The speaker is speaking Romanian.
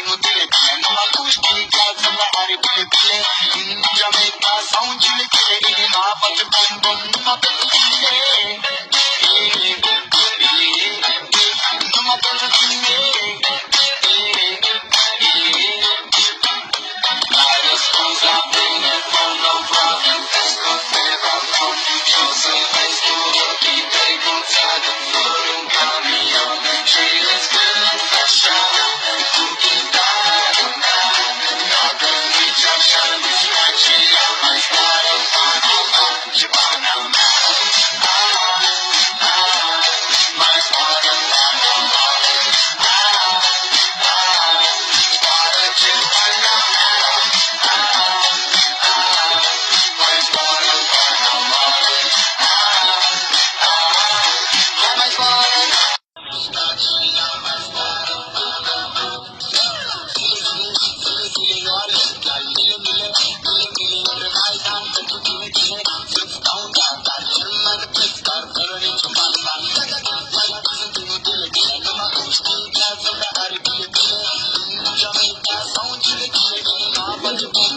inutile, numai cu știgață la are bile, Jamaica sound chile, inima face bum bum, numai pentru tine, numai pentru tine. Are scuza bine, fără vreme, descă fără rom, și o să vezi tu ochii tăi cum țară fără un camion, și îți cânt așa, cu chitară mea, dacă nici așa nu-ți place, ea mai zboară pana și pana mea. Mai zboară pana mea, zboară ce pana mea. Mai zboară pana mea, ea mai zboară. Stația mai zboară pana mea. Pentru tine, să-ți dau un dar cel mai de preț, dar fără niciun ban. Sunt inutile, numai cum știi, viața mea are bile, în Jamaica sau în Chile, inima face bum